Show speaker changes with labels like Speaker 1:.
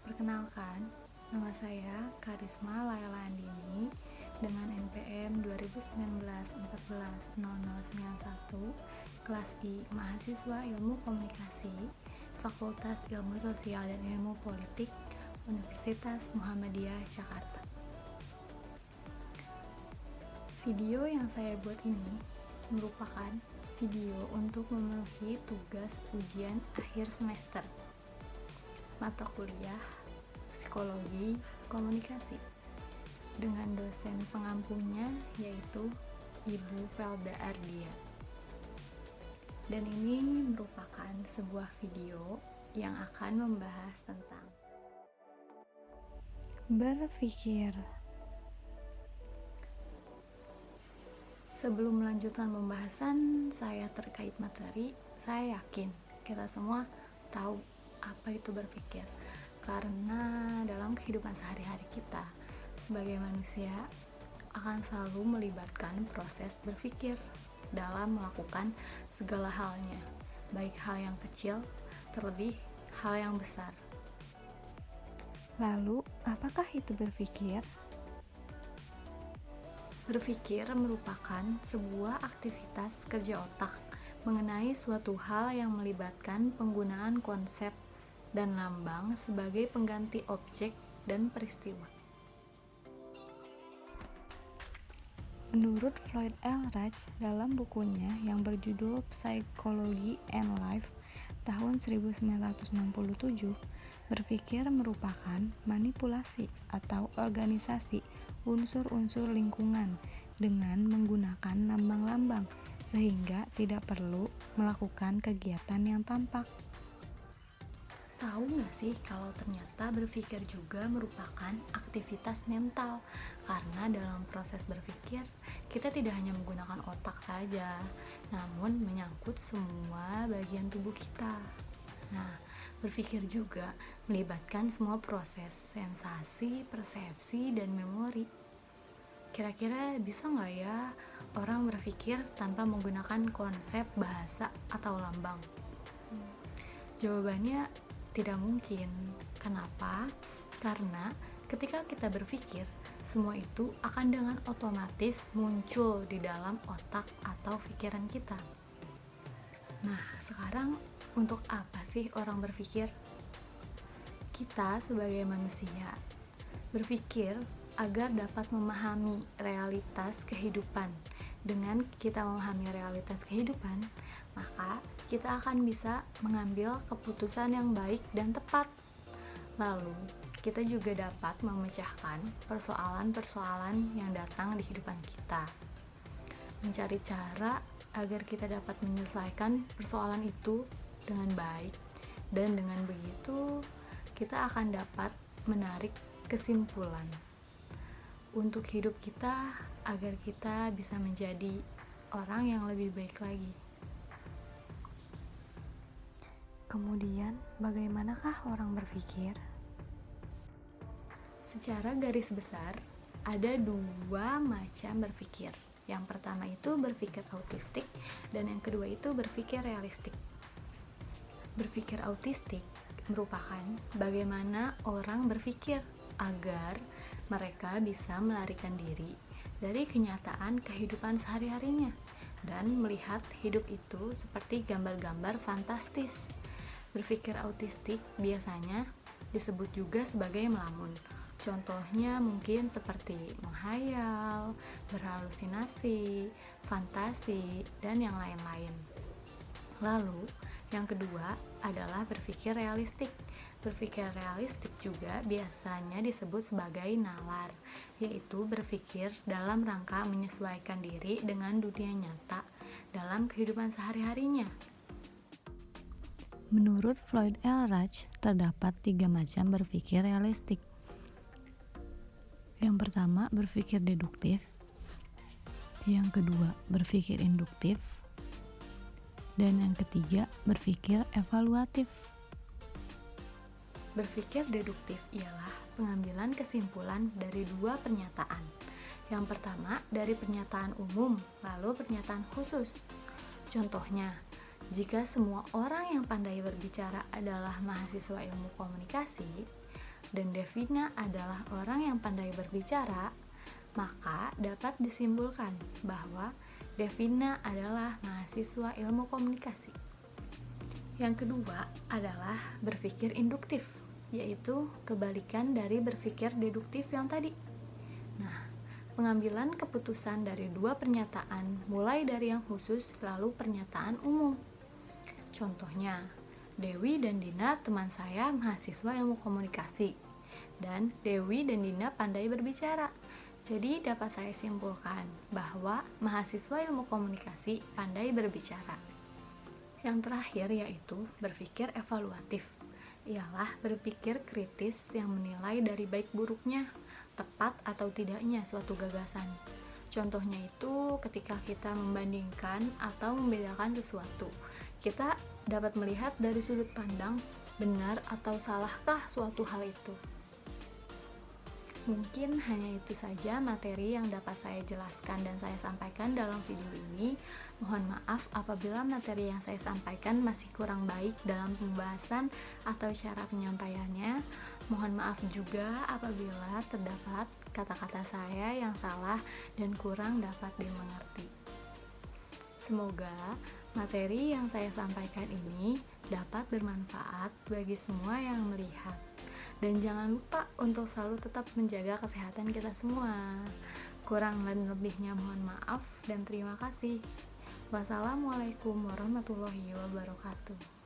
Speaker 1: Perkenalkan, nama saya Karisma Laila Andini dengan NPM 2019-14-0091, kelas I, mahasiswa Ilmu Komunikasi, Fakultas Ilmu Sosial dan Ilmu Politik, Universitas Muhammadiyah Jakarta. Video yang saya buat ini merupakan video untuk memenuhi tugas ujian akhir semester mata kuliah Psikologi Komunikasi dengan dosen pengampunya yaitu Ibu Felda Ardia. Dan ini merupakan sebuah video yang akan membahas tentang berpikir. Sebelum melanjutkan pembahasan saya terkait materi, saya yakin kita semua tahu apa itu berpikir. Karena dalam kehidupan sehari-hari kita sebagai manusia akan selalu melibatkan proses berpikir dalam melakukan segala halnya, baik hal yang kecil, terlebih hal yang besar.
Speaker 2: Lalu, apakah itu berpikir?
Speaker 1: Berpikir merupakan sebuah aktivitas kerja otak mengenai suatu hal yang melibatkan penggunaan konsep dan lambang sebagai pengganti objek dan peristiwa.
Speaker 2: Menurut Floyd L. Raj dalam bukunya yang berjudul Psychology and Life tahun 1967, berpikir merupakan manipulasi atau organisasi unsur-unsur lingkungan dengan menggunakan lambang-lambang sehingga tidak perlu melakukan kegiatan yang tampak.
Speaker 1: Tahu nggak sih kalau ternyata berpikir juga merupakan aktivitas mental? Karena dalam proses berpikir, kita tidak hanya menggunakan otak saja, namun menyangkut semua bagian tubuh kita. Nah, berpikir juga melibatkan semua proses sensasi, persepsi, dan memori. Kira-kira bisa nggak ya orang berpikir tanpa menggunakan konsep, bahasa, atau lambang? Jawabannya tidak mungkin. Kenapa? Karena ketika kita berpikir, semua itu akan dengan otomatis muncul di dalam otak atau pikiran kita. Nah, sekarang untuk apa sih orang berpikir? Kita sebagai manusia berpikir agar dapat memahami realitas kehidupan. Dengan kita memahami realitas kehidupan, maka kita akan bisa mengambil keputusan yang baik dan tepat. Lalu, kita juga dapat memecahkan persoalan-persoalan yang datang di kehidupan kita. Mencari cara agar kita dapat menyelesaikan persoalan itu dengan baik, dan dengan begitu kita akan dapat menarik kesimpulan untuk hidup kita agar kita bisa menjadi orang yang lebih baik lagi.
Speaker 2: Kemudian, bagaimanakah orang berpikir?
Speaker 1: Secara garis besar, ada dua macam berpikir. Yang pertama itu berpikir autistik, dan yang kedua itu berpikir realistik. Berpikir autistik merupakan bagaimana orang berpikir agar mereka bisa melarikan diri dari kenyataan kehidupan sehari-harinya dan melihat hidup itu seperti gambar-gambar fantastis. Berpikir autistik biasanya disebut juga sebagai melamun. Contohnya mungkin seperti menghayal, berhalusinasi, fantasi, dan yang lain-lain. Lalu, yang kedua adalah berpikir realistik. Berpikir realistik juga biasanya disebut sebagai nalar, yaitu berpikir dalam rangka menyesuaikan diri dengan dunia nyata dalam kehidupan sehari-harinya.
Speaker 2: Menurut Floyd L. Raj, terdapat 3 macam berpikir realistik. Yang pertama, berpikir deduktif. Yang kedua, berpikir induktif. Dan yang ketiga, berpikir evaluatif.
Speaker 1: Berpikir deduktif ialah pengambilan kesimpulan dari dua pernyataan. Yang pertama dari pernyataan umum, lalu pernyataan khusus. Contohnya, jika semua orang yang pandai berbicara adalah mahasiswa ilmu komunikasi, dan Devina adalah orang yang pandai berbicara, maka dapat disimpulkan bahwa Devina adalah mahasiswa ilmu komunikasi. Yang kedua adalah berpikir induktif, yaitu kebalikan dari berpikir deduktif yang tadi. Nah, pengambilan keputusan dari dua pernyataan, mulai dari yang khusus lalu pernyataan umum. Contohnya, Dewi dan Dina teman saya mahasiswa ilmu komunikasi, dan Dewi dan Dina pandai berbicara. Jadi dapat saya simpulkan bahwa mahasiswa ilmu komunikasi pandai berbicara. Yang terakhir yaitu berpikir evaluatif, ialah berpikir kritis yang menilai dari baik buruknya, tepat atau tidaknya suatu gagasan. Contohnya itu ketika kita membandingkan atau membedakan sesuatu, kita dapat melihat dari sudut pandang benar atau salahkah suatu hal itu. Mungkin hanya itu saja materi yang dapat saya jelaskan dan saya sampaikan dalam video ini. Mohon maaf apabila materi yang saya sampaikan masih kurang baik dalam pembahasan atau cara penyampaiannya. Mohon maaf juga apabila terdapat kata-kata saya yang salah dan kurang dapat dimengerti. Semoga materi yang saya sampaikan ini dapat bermanfaat bagi semua yang melihat. Dan jangan lupa untuk selalu tetap menjaga kesehatan kita semua. Kurang dan lebihnya mohon maaf dan terima kasih. Wassalamualaikum warahmatullahi wabarakatuh.